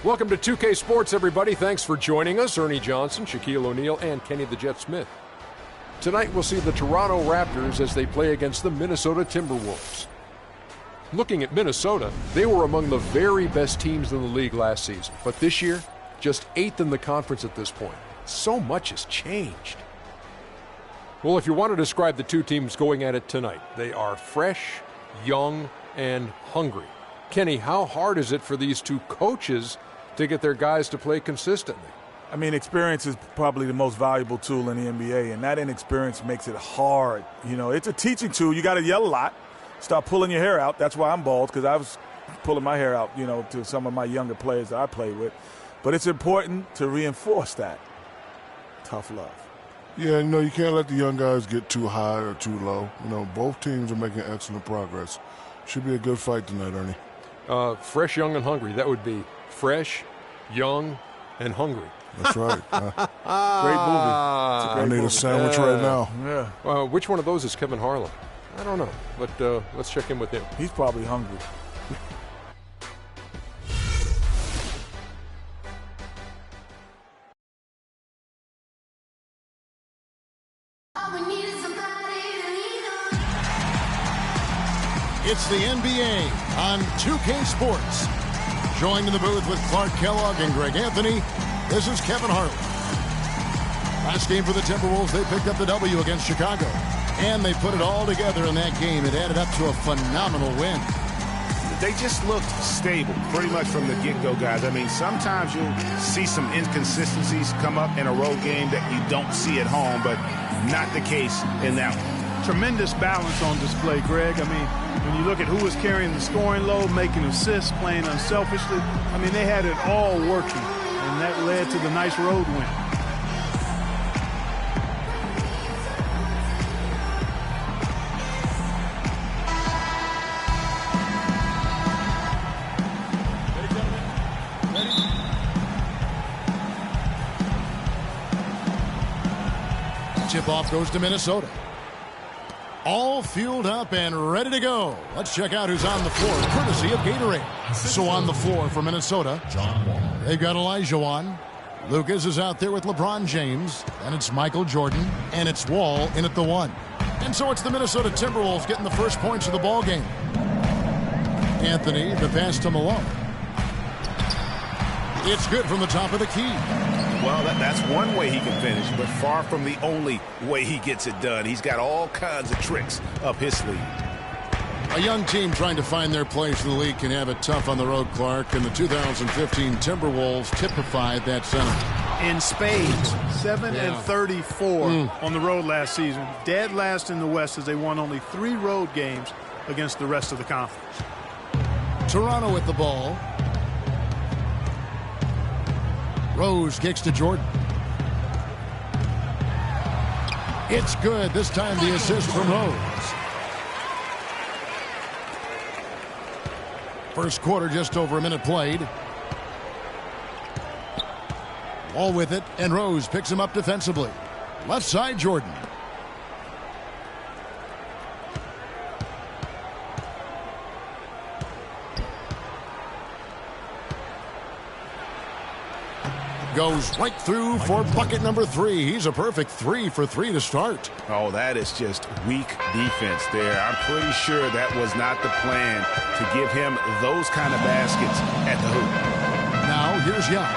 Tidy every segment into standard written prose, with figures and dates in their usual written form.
Welcome to 2K Sports, everybody. Thanks for joining us. Ernie Johnson, Shaquille O'Neal, and Kenny the Jet Smith. Tonight we'll see the Toronto Raptors as they play against the Minnesota Timberwolves. Looking at Minnesota, they were among the very best teams in the league last season, but this year, just 8th in the conference at this point. So much has changed. Well, if you want to describe the two teams going at it tonight, they are fresh, young, and hungry. Kenny, how hard is it for these two coaches to get their guys to play consistently? I mean, experience is probably the most valuable tool in the NBA, and that inexperience makes it hard. You know, it's a teaching tool. You got to yell a lot, start pulling your hair out. That's why I'm bald, because I was pulling my hair out, you know, to some of my younger players that I play with. But it's important to reinforce that. Tough love. Yeah, you know, you can't let the young guys get too high or too low. You know, both teams are making excellent progress. Should be a good fight tonight, Ernie. Fresh, young, and hungry. That would be fresh, young, and hungry. That's right. Great movie. It's a great I need movie. a sandwich right now. Yeah. Which one of those is Kevin Harlan? I don't know, but let's check in with him. He's probably hungry. It's the NBA on 2K Sports. Joined in the booth with Clark Kellogg and Greg Anthony, this is Kevin Harlan. Last game for the Timberwolves, they picked up the W against Chicago. And they put it all together in that game. It added up to a phenomenal win. They just looked stable pretty much from the get-go, guys. I mean, sometimes you'll see some inconsistencies come up in a road game that you don't see at home, but not the case in that one. Tremendous balance on display, Greg. I mean, when you look at who was carrying the scoring load, making assists, playing unselfishly, I mean, they had it all working, and that led to the nice road win. Tip-off goes to Minnesota. All fueled up and ready to go. Let's check out who's on the floor, courtesy of Gatorade. So on the floor for Minnesota, they've got Olajuwon. Lucas is out there with LeBron James. And it's Michael Jordan. And it's Wall in at the 1. And so it's the Minnesota Timberwolves getting the first points of the ball game. Anthony, the pass to Malone. It's good from the top of the key. Well, that's one way he can finish, but far from the only way he gets it done. He's got all kinds of tricks up his sleeve. A young team trying to find their place in the league can have it tough on the road, Clark, and the 2015 Timberwolves typified that sentiment. In spades, 7-34 on the road last season. Dead last in the West as they won only 3 road games against the rest of the conference. Toronto with the ball. Rose kicks to Jordan. It's good. This time the assist from Rose. First quarter, just over a minute played. Wall with it, and Rose picks him up defensively. Left side, Jordan. Goes right through for bucket number 3. He's a perfect 3 for 3 to start. Oh, that is just weak defense there. I'm pretty sure that was not the plan to give him those kind of baskets at the hoop. Now here's Young.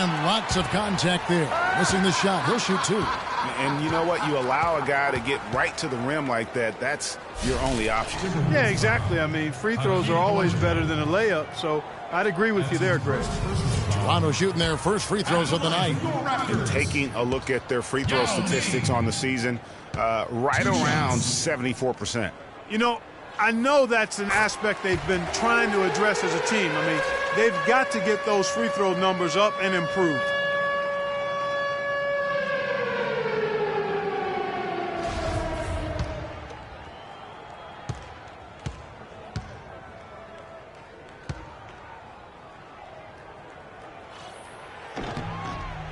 And lots of contact there. Missing the shot. He'll shoot 2. And you know what? You allow a guy to get right to the rim like that. That's your only option. Yeah, exactly. I mean, free throws are always better than a layup, so I'd agree with you there, Greg. Toronto shooting their first free throws of the night. And taking a look at their free throw statistics on the season, right around 74%. You know, I know that's an aspect they've been trying to address as a team. I mean, they've got to get those free throw numbers up and improve.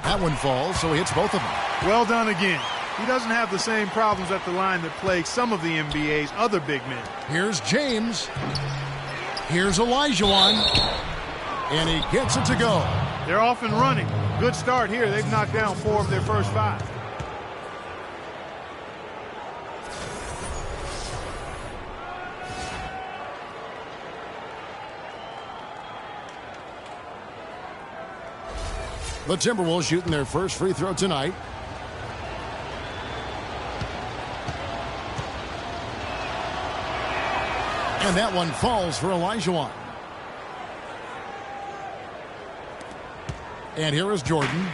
That one falls, so he hits both of them. Well done again. He doesn't have the same problems at the line that plague some of the NBA's other big men. Here's James. Here's Olajuwon. And he gets it to go. They're off and running. Good start here. They've knocked down 4 of their first 5. The Timberwolves shooting their first free throw tonight. And that one falls for Olajuwon. And here is Jordan.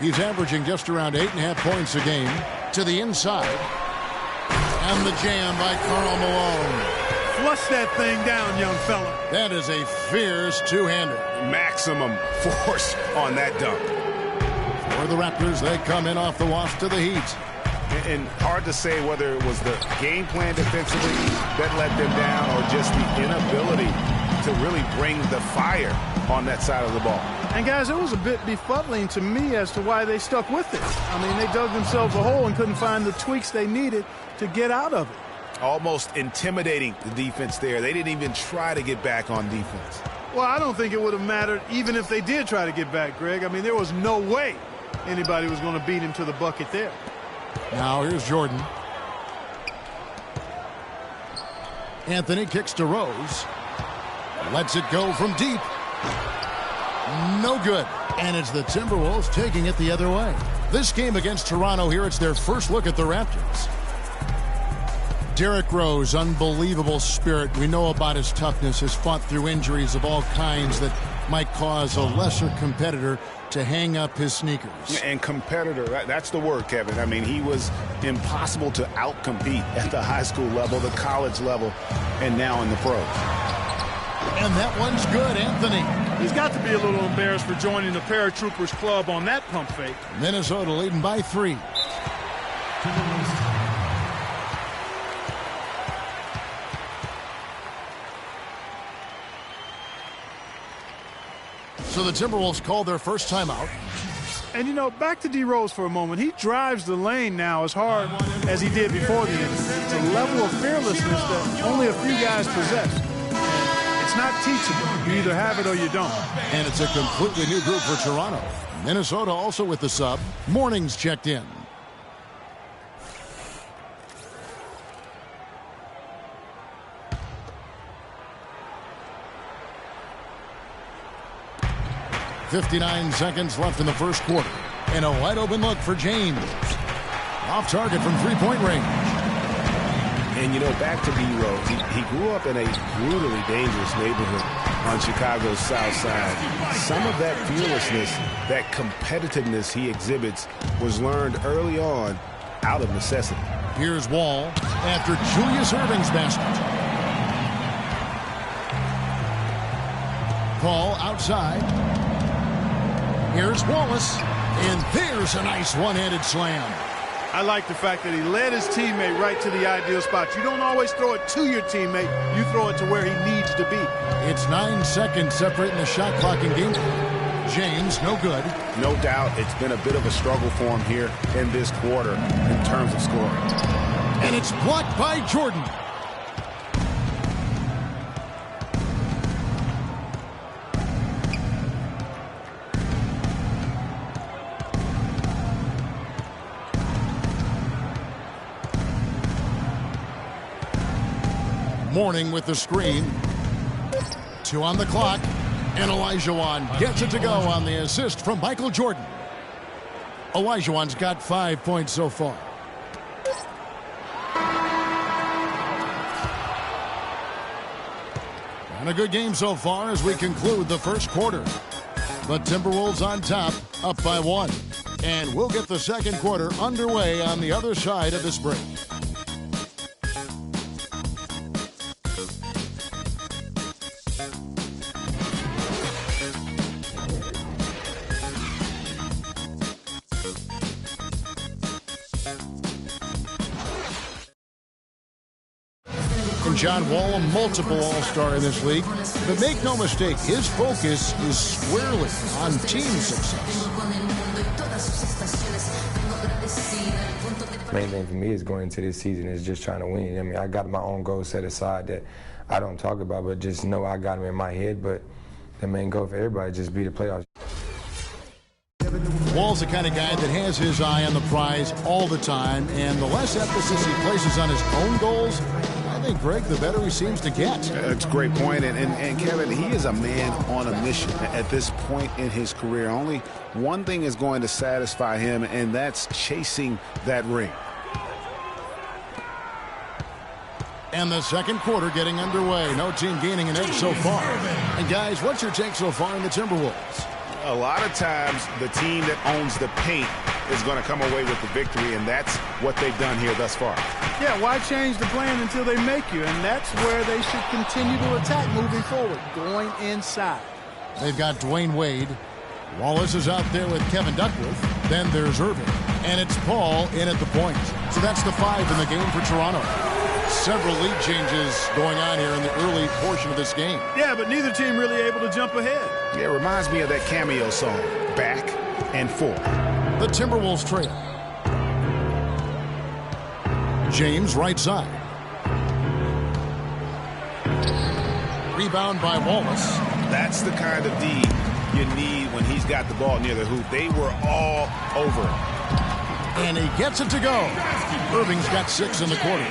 He's averaging just around 8.5 points a game. To the inside. And the jam by Karl Malone. Flush that thing down, young fella. That is a fierce two-hander. Maximum force on that dunk. For the Raptors, they come in off the wash to the Heat. And hard to say whether it was the game plan defensively that let them down or just the inability to really bring the fire on that side of the ball. And, guys, it was a bit befuddling to me as to why they stuck with it. I mean, they dug themselves a hole and couldn't find the tweaks they needed to get out of it. Almost intimidating the defense there. They didn't even try to get back on defense. Well, I don't think it would have mattered even if they did try to get back, Greg. I mean, there was no way anybody was going to beat him to the bucket there. Now here's Jordan. Anthony kicks to Rose. Lets it go from deep. No good. And it's the Timberwolves taking it the other way. This game against Toronto here, it's their first look at the Raptors. Derrick Rose, unbelievable spirit. We know about his toughness, has fought through injuries of all kinds that might cause a lesser competitor to hang up his sneakers. And competitor, that's the word, Kevin. I mean, he was impossible to outcompete at the high school level, the college level, and now in the pros. And that one's good, Anthony. He's got to be a little embarrassed for joining the Paratroopers club on that pump fake. Minnesota leading by 3. So the Timberwolves called their first timeout. And, you know, back to D. Rose for a moment. He drives the lane now as hard as he did before the injury. It's a level of fearlessness that only a few guys possess. And it's not teachable. You either have it or you don't. And it's a completely new group for Toronto. Minnesota also with the sub. Morning's checked in. .59 seconds left in the first quarter. And a wide open look for James. Off target from three-point range. And, you know, back to D. Rose. He grew up in a brutally dangerous neighborhood on Chicago's south side. Some of that fearlessness, that competitiveness he exhibits was learned early on out of necessity. Here's Wall after Julius Erving's basket. Paul outside. Here's Wallace, and there's a nice one-handed slam. I like the fact that he led his teammate right to the ideal spot. You don't always throw it to your teammate. You throw it to where he needs to be. It's 9 seconds separating the shot clock in game. James, no good. No doubt it's been a bit of a struggle for him here in this quarter in terms of scoring. And it's blocked by Jordan. Morning with the screen. 2 on the clock. And Olajuwon gets it to go on the assist from Michael Jordan. Olajuwon's got 5 points so far. And a good game so far as we conclude the first quarter. The Timberwolves on top, up by 1. And we'll get the second quarter underway on the other side of this break. John Wall, a multiple All-Star in this league. But make no mistake, his focus is squarely on team success. Main thing for me is going into this season is just trying to win. I mean, I got my own goals set aside that I don't talk about, but just know I got them in my head. But the main goal for everybody, just be the playoffs. Wall's the kind of guy that has his eye on the prize all the time, and the less emphasis he places on his own goals, I think, Greg, the better he seems to get. That's a great point. And Kevin, he is a man on a mission at this point in his career. Only one thing is going to satisfy him, and that's chasing that ring. And the second quarter getting underway. No team gaining an edge so far. And, guys, what's your take so far in the Timberwolves? A lot of times the team that owns the paint is going to come away with the victory, and that's what they've done here thus far. Yeah, why change the plan until they make you? And that's where they should continue to attack moving forward, going inside. They've got Dwayne Wade. Wallace is out there with Kevin Duckworth. Then there's Irving. And it's Paul in at the point. So that's the 5 in the game for Toronto. Several lead changes going on here in the early portion of this game. Yeah, but neither team really able to jump ahead. Yeah, it reminds me of that cameo song, Back and Forth. The Timberwolves trail. James right side. Rebound by Wallace. That's the kind of D you need when he's got the ball near the hoop. They were all over him. And he gets it to go. Irving's got 6 in the quarter.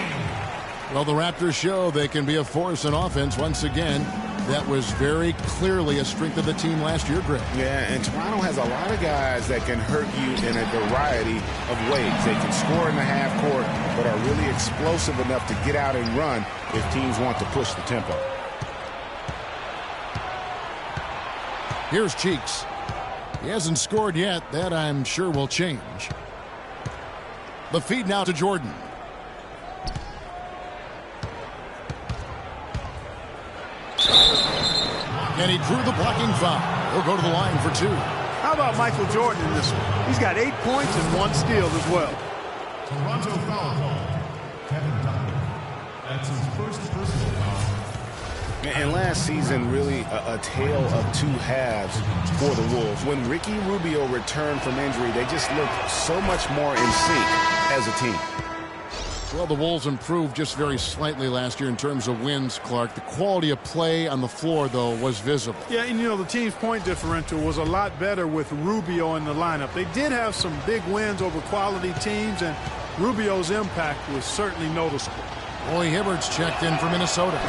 Well, the Raptors show they can be a force in offense once again. That was very clearly a strength of the team last year, Greg. Yeah, and Toronto has a lot of guys that can hurt you in a variety of ways. They can score in the half court, but are really explosive enough to get out and run if teams want to push the tempo. Here's Cheeks. He hasn't scored yet. That, I'm sure, will change. The feed now to Jordan. And he drew the blocking foul. He'll go to the line for 2. How about Michael Jordan in this one? He's got 8 points and 1 steal as well. Toronto foul call. Kevin Duckworth. That's his first personal foul. And last season, really a tale of 2 halves for the Wolves. When Ricky Rubio returned from injury, they just looked so much more in sync as a team. Well, the Wolves improved just very slightly last year in terms of wins, Clark. The quality of play on the floor, though, was visible. Yeah, and, the team's point differential was a lot better with Rubio in the lineup. They did have some big wins over quality teams, and Rubio's impact was certainly noticeable. Roy Hibbert's checked in for Minnesota.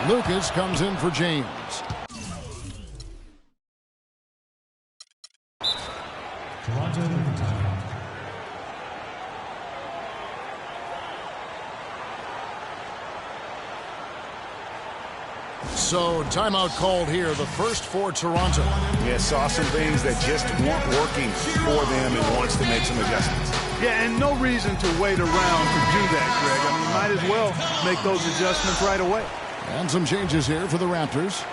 Lucas comes in for James. Toronto overtime. So, timeout called here, the first for Toronto. Yeah, saw some things that just weren't working for them and wants to make some adjustments. Yeah, and no reason to wait around to do that, Greg. I mean, might as well make those adjustments right away. And some changes here for the Raptors.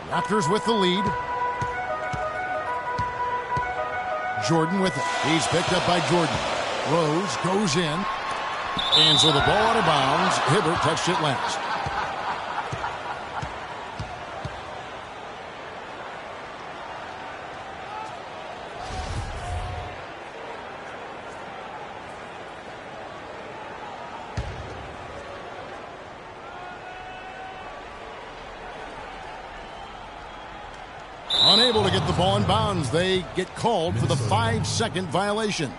Raptors with the lead. Jordan with it. He's picked up by Jordan. Rose goes in. And so the ball out of bounds. Hibbert touched it last. Unable to get the ball in bounds. They get called for the 5-second violation.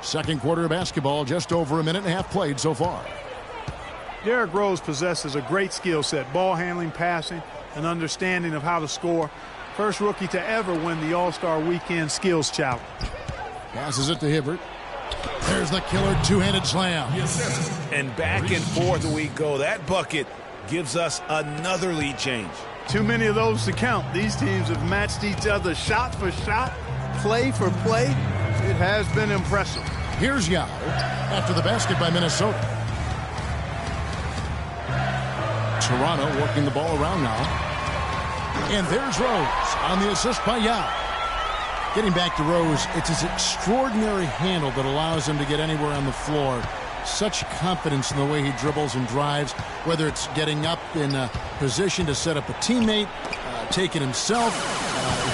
Second quarter of basketball, just over a minute and a half played so far. Derrick Rose possesses a great skill set, ball handling, passing, an understanding of how to score. First rookie to ever win the All-Star Weekend Skills Challenge. Passes it to Hibbert. There's the killer two-handed slam. And back and forth we go. That bucket gives us another lead change. Too many of those to count. These teams have matched each other shot for shot, play for play. It has been impressive. Here's Yao after the basket by Minnesota. Toronto working the ball around now. And there's Rose on the assist by Yao. Getting back to Rose, it's his extraordinary handle that allows him to get anywhere on the floor. Such confidence in the way he dribbles and drives, whether it's getting up in a position to set up a teammate, take it himself,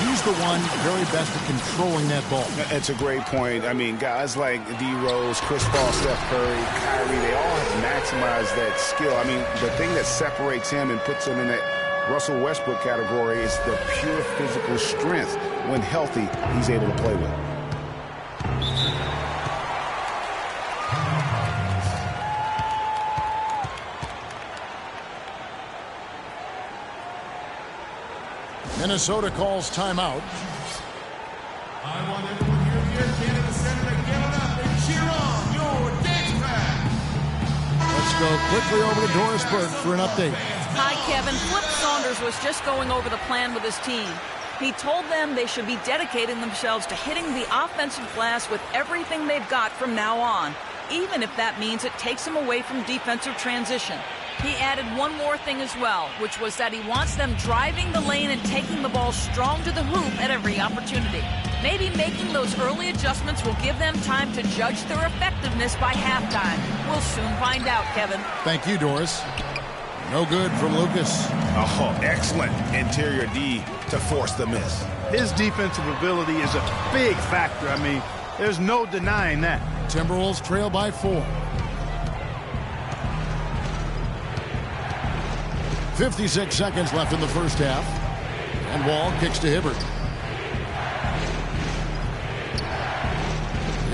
he's the one very best at controlling that ball. It's a great point. I mean, guys like D. Rose, Chris Paul, Steph Curry, Kyrie, they all have maximized that skill. I mean, the thing that separates him and puts him in that Russell Westbrook category is the pure physical strength. When healthy, he's able to play with. Minnesota calls timeout. I want everyone here at Canada Center to get on up and cheer on your dance pad. Let's go quickly over to Doris Burke for an update. Hi, Kevin. Flip Saunders was just going over the plan with his team. He told them they should be dedicating themselves to hitting the offensive glass with everything they've got from now on, even if that means it takes them away from defensive transition. He added one more thing as well, which was that he wants them driving the lane and taking the ball strong to the hoop at every opportunity. Maybe making those early adjustments will give them time to judge their effectiveness by halftime. We'll soon find out, Kevin. Thank you, Doris. No good from Lucas. Oh, excellent interior D to force the miss. His defensive ability is a big factor. I mean, there's no denying that. Timberwolves trail by 4. 56 seconds left in the first half. And Wall kicks to Hibbert.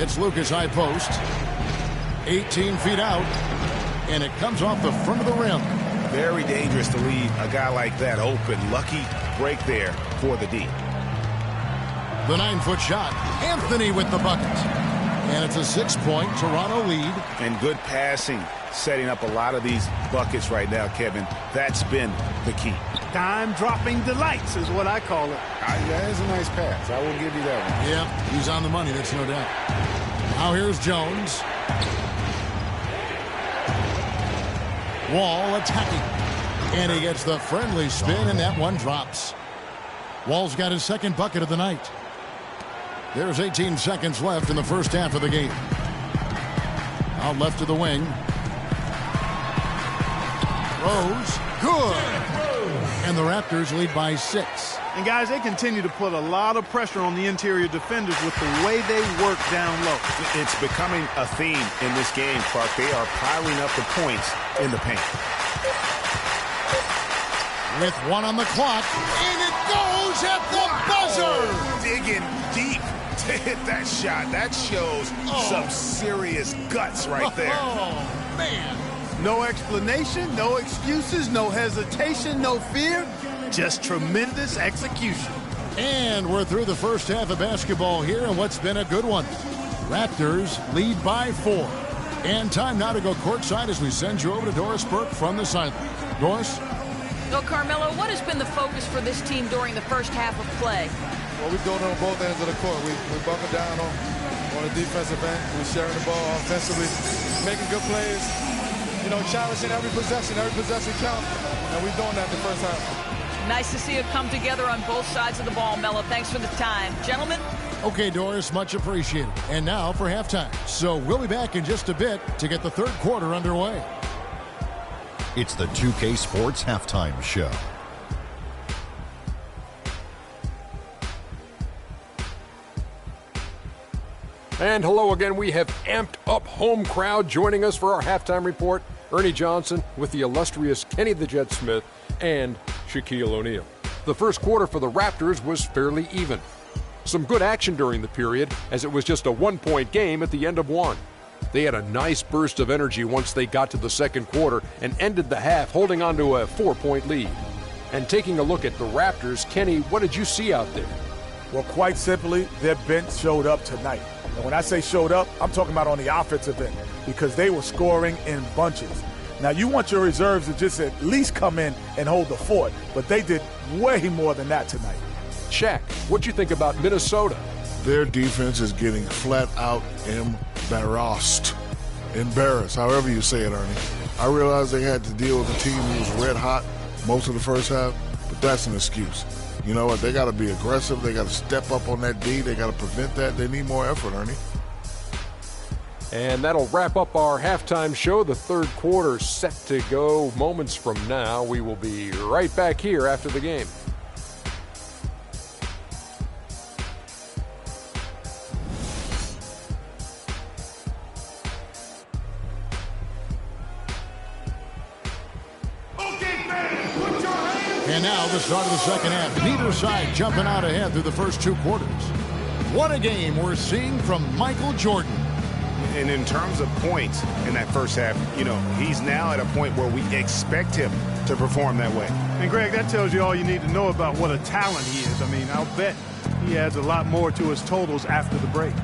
It's Lucas high post. 18 feet out. And it comes off the front of the rim. Very dangerous to leave a guy like that open. Lucky break there for the D. The 9-foot shot. Anthony with the bucket. And it's a 6-point Toronto lead. And good passing, setting up a lot of these buckets right now, Kevin. That's been the key. Time-dropping delights is what I call it. That is a nice pass. I will give you that one. Yeah, he's on the money, that's no doubt. Now here's Jones. Wall attacking. And he gets the friendly spin, and that one drops. Wall's got his second bucket of the night. There's 18 seconds left in the first half of the game. Out left to the wing. Rose, good. And the Raptors lead by 6. And guys, they continue to put a lot of pressure on the interior defenders with the way they work down low. It's becoming a theme in this game, Clark. They are piling up the points in the paint. With 1 on the clock, and it goes at the buzzer! Digging deep to hit that shot. That shows some serious guts right there. Oh, man. No explanation, no excuses, no hesitation, no fear. Just tremendous execution. And we're through the first half of basketball here in what's been a good one. Raptors lead by 4. And time now to go courtside as we send you over to Doris Burke from the sideline. Doris? So, Carmelo, what has been the focus for this team during the first half of play? Well, we're doing it on both ends of the court. We're buckling down on the defensive end. We're sharing the ball offensively, making good plays, challenging every possession count. And we're doing that in the first half. Nice to see it come together on both sides of the ball, Melo. Thanks for the time. Gentlemen? Okay, Doris, much appreciated. And now for halftime. So we'll be back in just a bit to get the third quarter underway. It's the 2K Sports Halftime Show. And hello again. We have amped up home crowd joining us for our halftime report. Ernie Johnson with the illustrious Kenny the Jet Smith and Shaquille O'Neal. The first quarter for the Raptors was fairly even. Some good action during the period, as it was just a 1-point game at the end of one. They had a nice burst of energy once they got to the second quarter and ended the half holding on to a 4-point lead. And taking a look at the Raptors, Kenny, what did you see out there? Well, quite simply, their bench showed up tonight. And when I say showed up, I'm talking about on the offensive end, because they were scoring in bunches. Now, you want your reserves to just at least come in and hold the fort, but they did way more than that tonight. Shaq, what'd you think about Minnesota? Their defense is getting flat out embarrassed, however you say it, Ernie. I realized they had to deal with a team who was red hot most of the first half, but that's an excuse. You know what? They got to be aggressive. They got to step up on that D. They got to prevent that. They need more effort, Ernie. And that'll wrap up our halftime show. The third quarter set to go moments from now. We will be right back here after the game. And now the start of the second half. Neither side jumping out ahead through the first 2 quarters. What a game we're seeing from Michael Jordan. And in terms of points in that first half, he's now at a point where we expect him to perform that way. And, Greg, that tells you all you need to know about what a talent he is. I mean, I'll bet he adds a lot more to his totals after the break.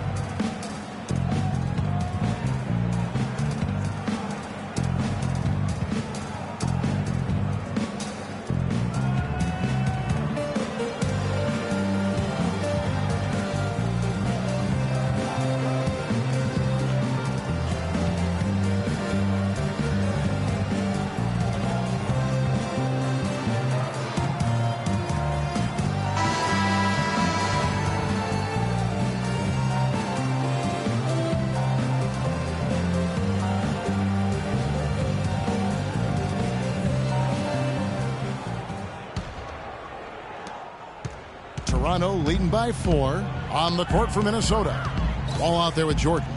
Toronto leading by 4 on the court for Minnesota. Ball out there with Jordan.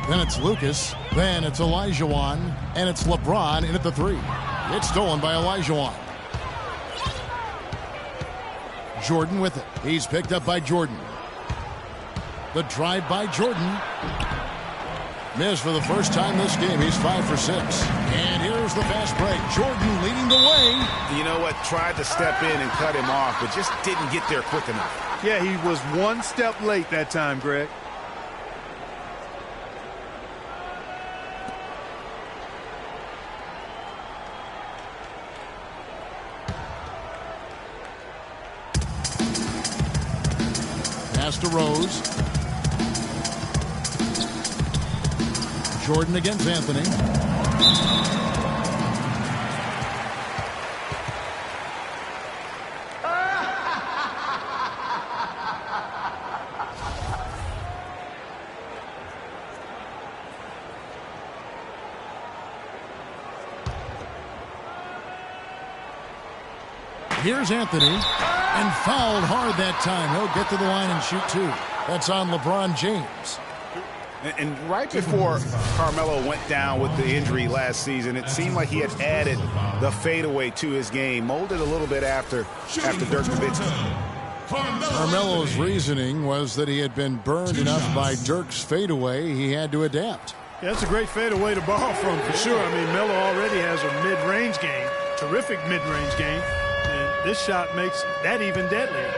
Then it's Lucas. Then it's Olajuwon. And it's LeBron in at the 3. It's stolen by Olajuwon. Jordan with it. He's picked up by Jordan. The drive by Jordan. Missed for the first time this game. He's 5 for 6. And here's the fast break. Jordan leading the way. You know what? Tried to step in and cut him off, but just didn't get there quick enough. Yeah, he was 1 step late that time, Greg. Pass to Rose. Jordan against Anthony. Here's Anthony, and fouled hard that time. He'll get to the line and shoot 2. That's on LeBron James. And right before Carmelo went down with the injury last season, it seemed like he had added the fadeaway to his game, molded a little bit after Dirk Nowitzki. Carmelo's reasoning was that he had been burned enough by Dirk's fadeaway, he had to adapt. Yeah, that's a great fadeaway to ball from, for sure. I mean, Melo already has a mid-range game, terrific mid-range game, and this shot makes that even deadlier.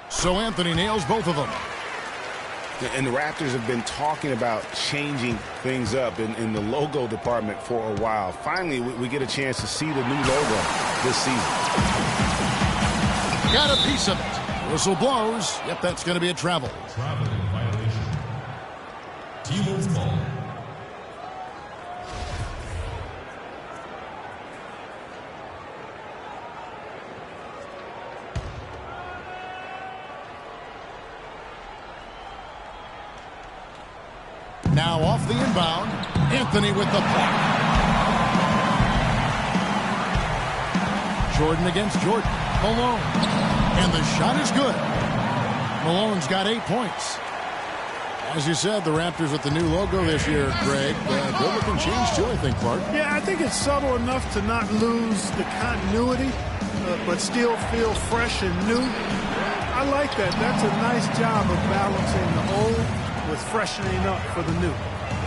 So Anthony nails both of them. And the Raptors have been talking about changing things up in the logo department for a while. Finally, we get a chance to see the new logo this season. Got a piece of it. Whistle blows. Yep, that's going to be a travel. Travel violation. T-Wolves ball. Now off the inbound. Anthony with the block. Jordan against Jordan. Malone. And the shot is good. Malone's got 8 points. As you said, the Raptors with the new logo this year, Greg. Good looking change too, I think, Clark. Yeah, I think it's subtle enough to not lose the continuity, but still feel fresh and new. I like that. That's a nice job of balancing the old with freshening up for the new.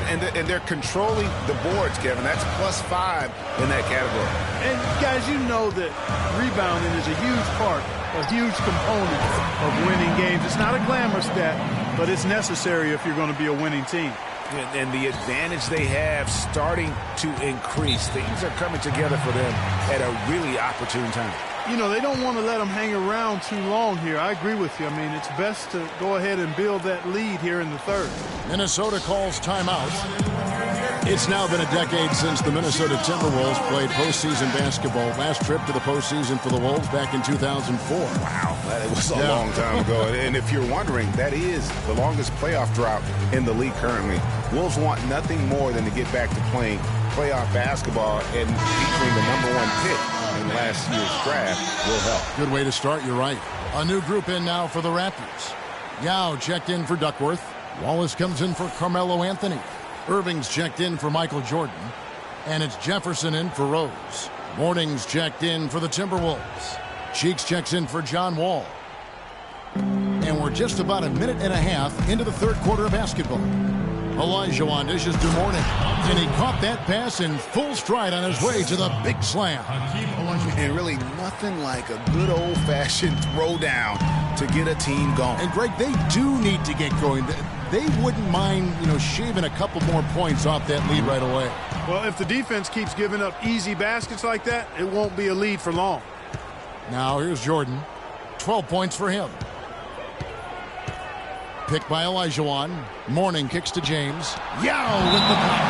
And they're controlling the boards, Kevin. That's +5 in that category. And, guys, you know that rebounding is a huge part, a huge component of winning games. It's not a glamour stat, but it's necessary if you're going to be a winning team. And the advantage they have starting to increase. Things are coming together for them at a really opportune time. You know, they don't want to let them hang around too long here. I agree with you. I mean, it's best to go ahead and build that lead here in the third. Minnesota calls timeout. It's now been a decade since the Minnesota Timberwolves played postseason basketball. Last trip to the postseason for the Wolves back in 2004. Wow, that was a long time ago. And if you're wondering, that is the longest playoff drought in the league currently. Wolves want nothing more than to get back to playing playoff basketball, and featuring the #1 pick in last year's draft will help. Good way to start, you're right. A new group in now for the Raptors. Yao checked in for Duckworth. Wallace comes in for Carmelo Anthony. Irving's checked in for Michael Jordan. And it's Jefferson in for Rose. Morning's checked in for the Timberwolves. Cheeks checks in for John Wall. And we're just about a minute and a half into the third quarter of basketball. Olajuwon dishes to Morning. And he caught that pass in full stride on his way to the big slam. And really nothing like a good old-fashioned throwdown to get a team going. And, Greg, they do need to get going. They wouldn't mind, shaving a couple more points off that lead right away. Well, if the defense keeps giving up easy baskets like that, it won't be a lead for long. Now here's Jordan. 12 points for him. Picked by Olajuwon. Morning kicks to James. Yao with the block.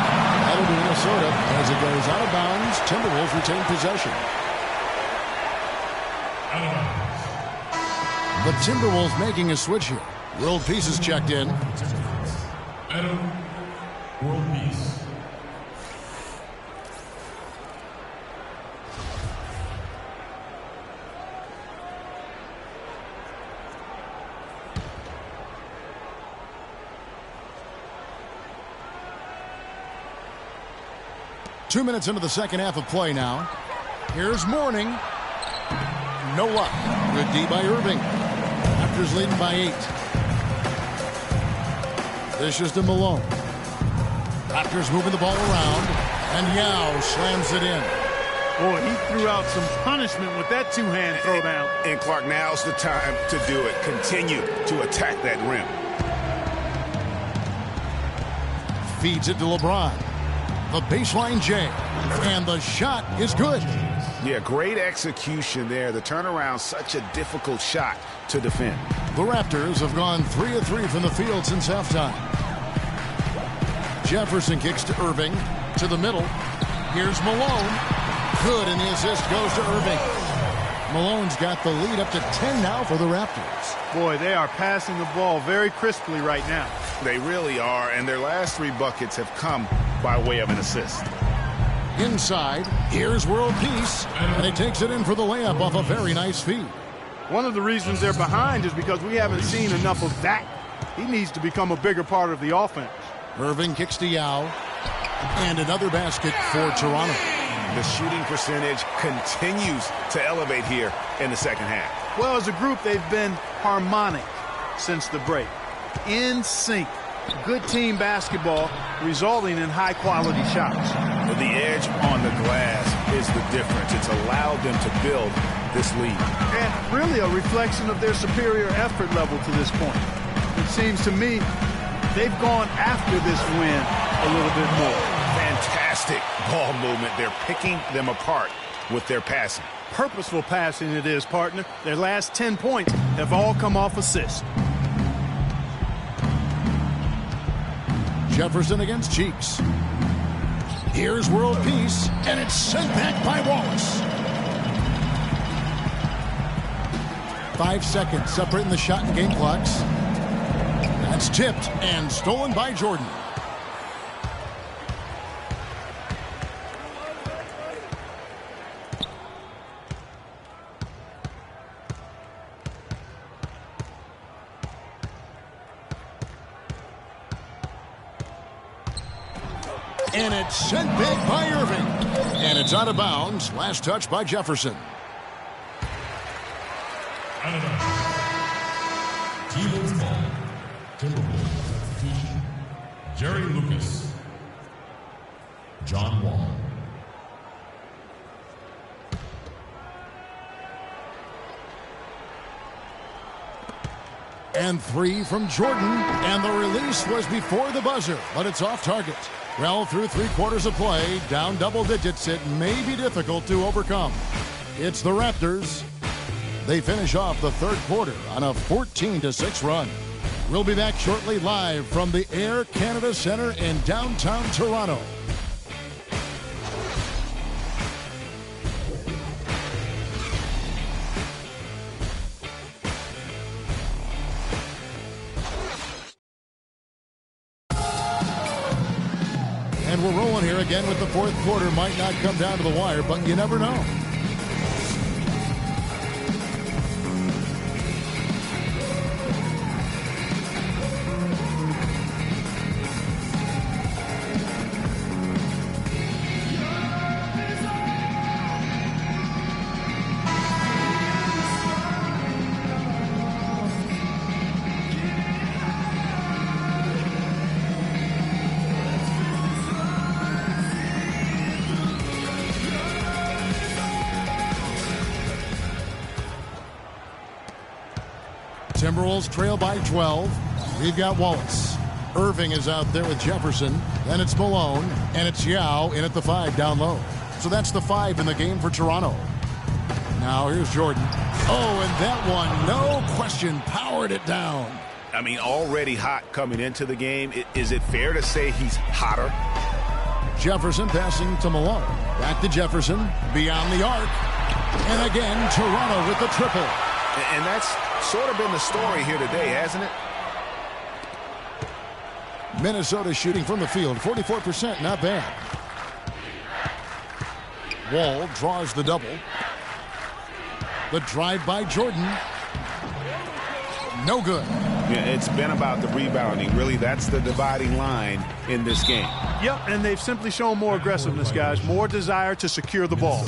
That'll be Minnesota as it goes out of bounds. Timberwolves retain possession. The Timberwolves making a switch here. World Peace is checked in. Adam, World Peace. Two minutes into the second half of play now. Here's Morning. No luck. Good D by Irving. Raptors leading by 8. This is to Malone. Raptors moving the ball around. And Yao slams it in. Boy, he threw out some punishment with that two-hand throwdown. And Clark, now's the time to do it. Continue to attack that rim. Feeds it to LeBron. The baseline J. And the shot is good. Yeah, great execution there. The turnaround, such a difficult shot to defend. The Raptors have gone 3 of 3 from the field since halftime. Jefferson kicks to Irving. To the middle. Here's Malone. Good, and the assist goes to Irving. Malone's got the lead up to 10 now for the Raptors. Boy, they are passing the ball very crisply right now. They really are, and their last 3 buckets have come by way of an assist. Inside, here's World Peace, and he takes it in for the layup off a very nice feed. One of the reasons they're behind is because we haven't seen enough of that. He needs to become a bigger part of the offense. Irving kicks to Yao, and another basket for Toronto. The shooting percentage continues to elevate here in the second half. Well, as a group, they've been harmonic since the break. In sync. Good team basketball resulting in high-quality shots. The edge on the glass is the difference. It's allowed them to build this lead. And really a reflection of their superior effort level to this point. It seems to me they've gone after this win a little bit more. Fantastic ball movement. They're picking them apart with their passing. Purposeful passing it is, partner. Their last 10 points have all come off assists. Jefferson against Cheeks. Here's World Peace, and it's sent back by Wallace. 5 seconds separating the shot and game clocks. That's tipped and stolen by Jordan. And it's sent back by Irving. And it's out of bounds. Last touch by Jefferson. T-Wolves ball. Timberwolves substitution. Jerry Lucas. John Wall. And 3 from Jordan. And the release was before the buzzer, but it's off target. Well, through 3 quarters of play, down double digits, it may be difficult to overcome. It's the Raptors. They finish off the third quarter on a 14-6 run. We'll be back shortly live from the Air Canada Centre in downtown Toronto. And we're rolling here again with the fourth quarter. Might not come down to the wire, but you never know. Timberwolves trail by 12. We've got Wallace. Irving is out there with Jefferson. Then it's Malone. And it's Yao in at the 5 down low. So that's the 5 in the game for Toronto. Now here's Jordan. Oh, and that one, no question, powered it down. I mean, already hot coming into the game. Is it fair to say he's hotter? Jefferson passing to Malone. Back to Jefferson. Beyond the arc. And again, Toronto with the triple. And that's sort of been the story here today, hasn't it? Minnesota shooting from the field, 44%, not bad. Wall draws the double. The drive by Jordan. No good. Yeah, it's been about the rebounding. Really, that's the dividing line in this game. Yep, and they've simply shown more aggressiveness, guys. More desire to secure the ball.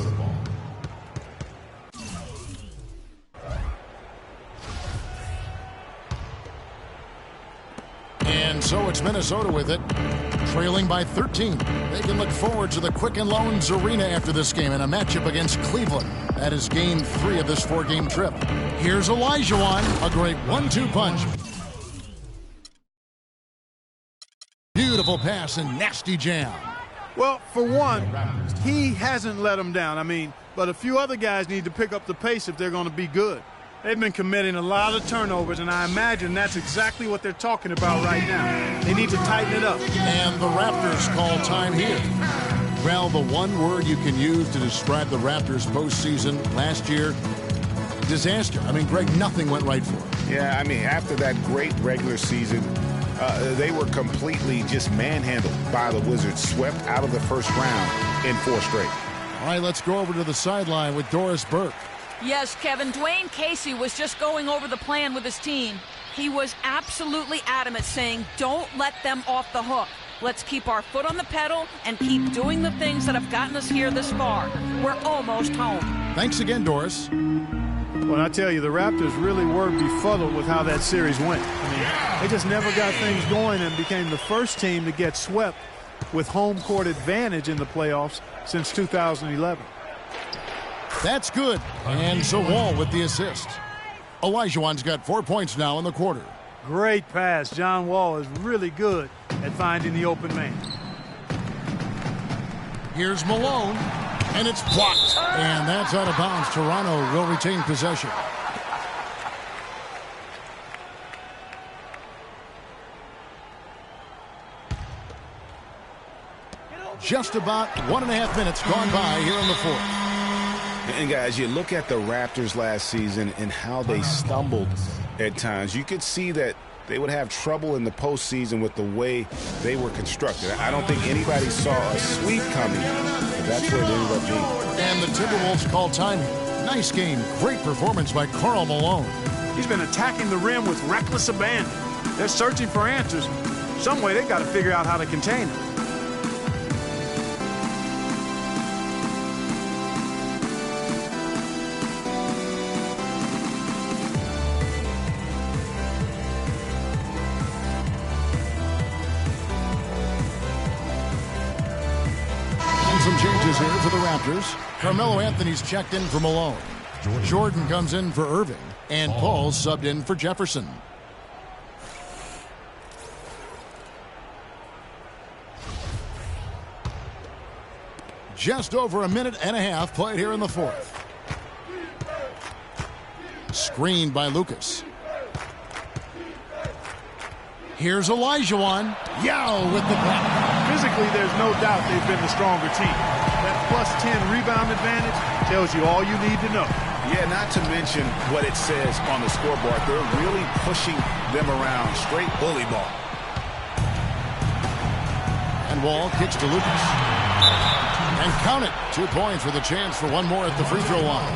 And so it's Minnesota with it, trailing by 13. They can look forward to the Quicken Loans Arena after this game in a matchup against Cleveland. That is game 3 of this 4-game trip. Here's Olajuwon, a great 1-2 punch. Beautiful pass and nasty jam. Well, for one, he hasn't let them down. I mean, but a few other guys need to pick up the pace if they're going to be good. They've been committing a lot of turnovers, and I imagine that's exactly what they're talking about right now. They need to tighten it up. And the Raptors call time here. Well, the one word you can use to describe the Raptors postseason last year, disaster. I mean, Greg, nothing went right for them. Yeah, I mean, after that great regular season, they were completely just manhandled by the Wizards, swept out of the first round in 4 straight. All right, let's go over to the sideline with Doris Burke. Yes, Kevin, Dwayne Casey was just going over the plan with his team. He was absolutely adamant, saying, don't let them off the hook. Let's keep our foot on the pedal and keep doing the things that have gotten us here this far. We're almost home. Thanks again, Doris. Well, I tell you, the Raptors really were befuddled with how that series went. I mean, they just never got things going and became the first team to get swept with home court advantage in the playoffs since 2011. That's good. And so Wall with the assist. Olajuwon's got 4 points now in the quarter. Great pass. John Wall is really good at finding the open man. Here's Malone, and it's blocked. And that's out of bounds. Toronto will retain possession. Just about 1.5 minutes gone by here in the 4th. And guys, you look at the Raptors last season and how they stumbled at times. You could see that they would have trouble in the postseason with the way they were constructed. I don't think anybody saw a sweep coming, but that's where it ended up being. And the Timberwolves call time. Nice game. Great performance by Karl Malone. He's been attacking the rim with reckless abandon. They're searching for answers. Some way they got to figure out how to contain him. Some changes here for the Raptors. Carmelo Anthony's checked in for Malone. Jordan comes in for Irving. And Paul subbed in for Jefferson. Just over 1.5 minutes played here in the 4th. Screened by Lucas. Here's Olajuwon. Yao with the block. Physically, there's no doubt they've been the stronger team. That +10 rebound advantage tells you all you need to know. Yeah, not to mention what it says on the scoreboard. They're really pushing them around. Straight bully ball. And Wall kicks to Lucas. And count it. 2 points with a chance for one more at the free throw line.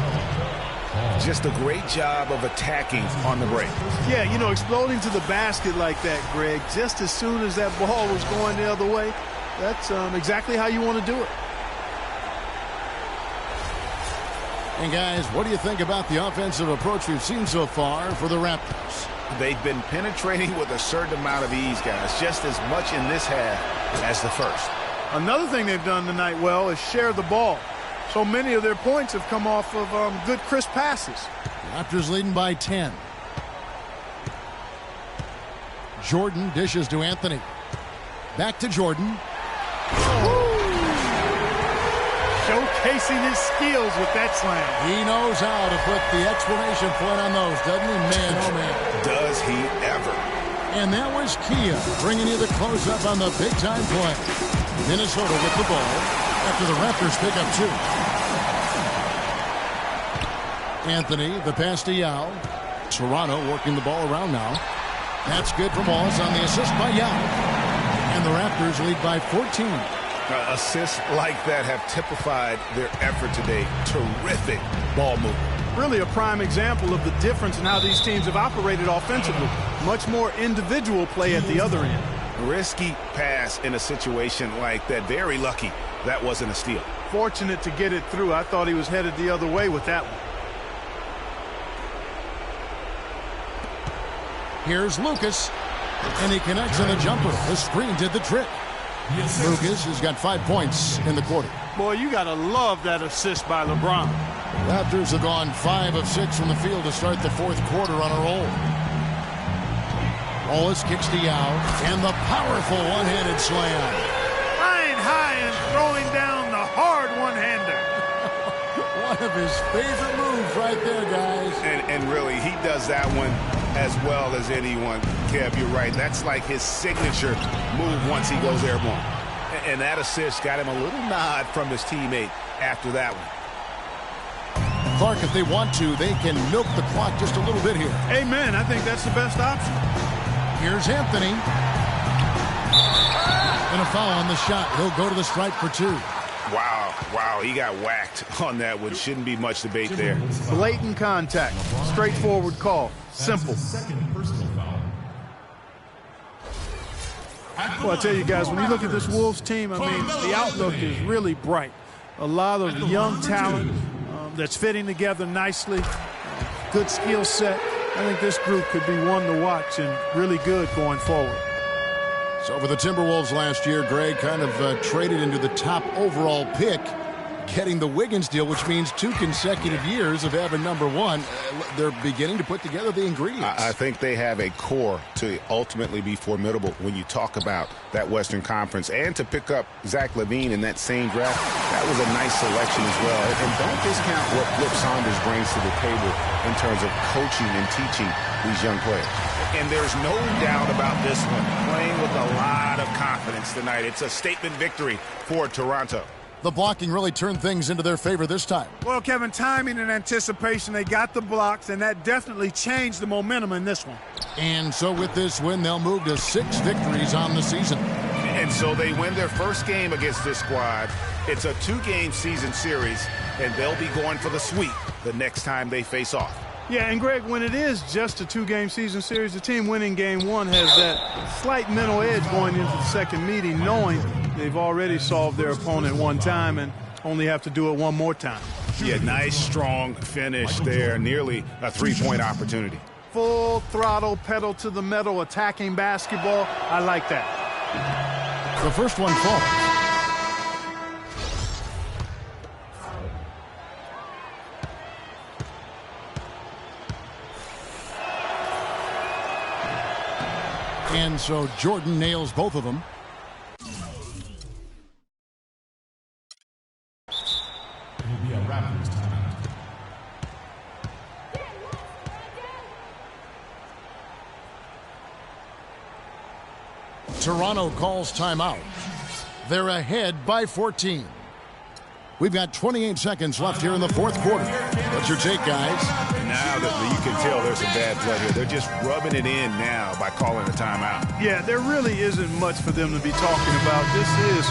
Just a great job of attacking on the break. Yeah, you know, exploding to the basket like that, Greg, just as soon as that ball was going the other way, that's exactly how you want to do it. And guys, what do you think about the offensive approach we've seen so far for the Raptors? They've been penetrating with a certain amount of ease, guys, just as much in this half as the first. Another thing they've done tonight well is share the ball. So many of their points have come off of good, crisp passes. Raptors leading by 10. Jordan dishes to Anthony. Back to Jordan. Showcasing his skills with that slam. He knows how to put the exclamation point on those, doesn't he? Man, oh man. Does he ever. And that was Kia bringing you the close-up on the big-time play. Minnesota with the ball after the Raptors pick up 2. Anthony, the pass to Yao. Toronto working the ball around now. That's good for Moss on the assist by Yao. And the Raptors lead by 14. Assists like that have typified their effort today. Terrific ball movement. Really a prime example of the difference in how these teams have operated offensively. Much more individual play at the other end. Risky pass in a situation like that. Very lucky that wasn't a steal. Fortunate to get it through. I thought he was headed the other way with that one. Here's Lucas, and he connects on the jumper. The screen did the trick. Lucas has got 5 points in the quarter. Boy, you got to love that assist by LeBron. Raptors have gone 5 of 6 from the field to start the fourth quarter on a roll. Wallace kicks to Yao, and the powerful one-handed slam. Flying high and throwing down the hard one-hander. One of his favorite moves right there, guys. And really, he does that one as well as anyone. Kev, you're right. That's like his signature move once he goes airborne. And that assist got him a little nod from his teammate after that one. Clark, if they want to, they can milk the clock just a little bit here. Amen. I think that's the best option. Here's Anthony. And a foul on the shot. He'll go to the stripe for 2. Wow, he got whacked on that one. Shouldn't be much debate there. Blatant contact. Straightforward call. Simple. Well, I tell you guys, when you look at this Wolves team, I mean, the outlook is really bright. A lot of young talent that's fitting together nicely. Good skill set. I think this group could be one to watch and really good going forward. So for the Timberwolves last year, Greg kind of traded into the top overall pick, getting the Wiggins deal, which means 2 consecutive years of having number 1. They're beginning to put together the ingredients. I think they have a core to ultimately be formidable when you talk about that Western Conference. And to pick up Zach LaVine in that same draft, that was a nice selection as well. And don't discount what Flip Saunders brings to the table in terms of coaching and teaching these young players. And there's no doubt about this one. Playing with a lot of confidence tonight. It's a statement victory for Toronto. The blocking really turned things into their favor this time. Well, Kevin, timing and anticipation, they got the blocks, and that definitely changed the momentum in this one. And so with this win, they'll move to 6 victories on the season. And so they win their first game against this squad. It's a 2-game season series, and they'll be going for the sweep the next time they face off. Yeah, and Greg, when it is just a 2-game season series, the team winning game 1 has that slight mental edge going into the second meeting, knowing they've already solved their opponent one time and only have to do it one more time. Yeah, nice, strong finish there. Nearly a 3-point opportunity. Full throttle, pedal to the metal, attacking basketball. I like that. The first one falls. And so Jordan nails both of them. It will be a Raptors timeout. Toronto calls timeout. They're ahead by 14. We've got 28 seconds left here in the fourth quarter. What's your take, guys? Now that you can tell there's some bad blood here. They're just rubbing it in now by calling a timeout. Yeah, there really isn't much for them to be talking about. This is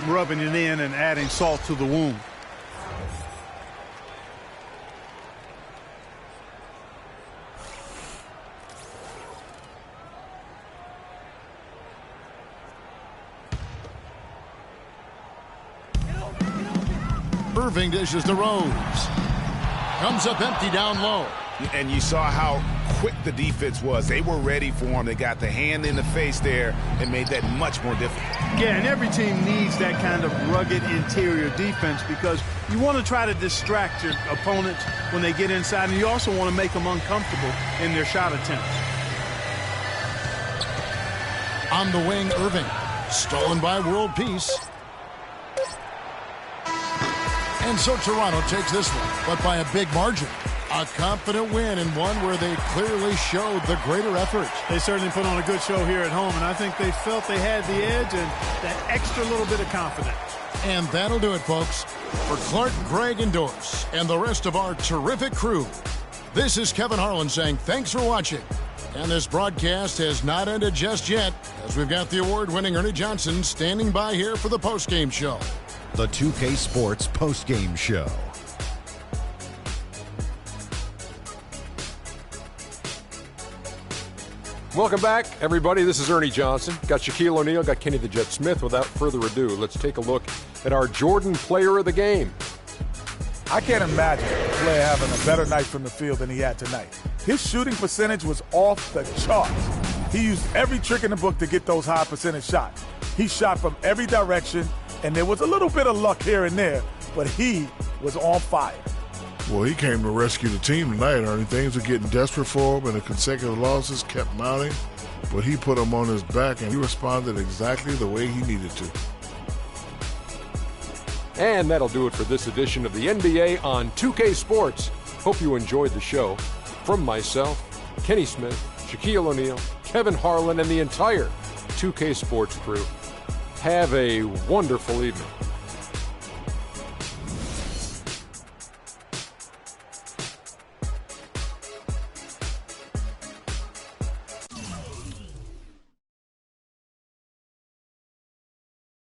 rubbing it in and adding salt to the wound. Irving dishes to Rose. Comes up empty down low. And you saw how quick the defense was. They were ready for him. They got the hand in the face there and made that much more difficult. Yeah, and every team needs that kind of rugged interior defense because you want to try to distract your opponents when they get inside, and you also want to make them uncomfortable in their shot attempts. On the wing, Irving. Stolen by World Peace. And so Toronto takes this one, but by a big margin. A confident win and one where they clearly showed the greater effort. They certainly put on a good show here at home, and I think they felt they had the edge and that extra little bit of confidence. And that'll do it, folks. For Clark, Greg, and Dorse, and the rest of our terrific crew, this is Kevin Harlan saying thanks for watching. And this broadcast has not ended just yet, as we've got the award-winning Ernie Johnson standing by here for the postgame show. The 2K Sports postgame show. Welcome back, everybody. This is Ernie Johnson. Got Shaquille O'Neal, got Kenny the Jet Smith. Without further ado, let's take a look at our Jordan player of the game. I can't imagine a player having a better night from the field than he had tonight. His shooting percentage was off the charts. He used every trick in the book to get those high percentage shots. He shot from every direction, and there was a little bit of luck here and there, but he was on fire. Well, he came to rescue the team tonight, Ernie. Things were getting desperate for him, and the consecutive losses kept mounting. But he put them on his back, and he responded exactly the way he needed to. And that'll do it for this edition of the NBA on 2K Sports. Hope you enjoyed the show. From myself, Kenny Smith, Shaquille O'Neal, Kevin Harlan, and the entire 2K Sports crew, have a wonderful evening.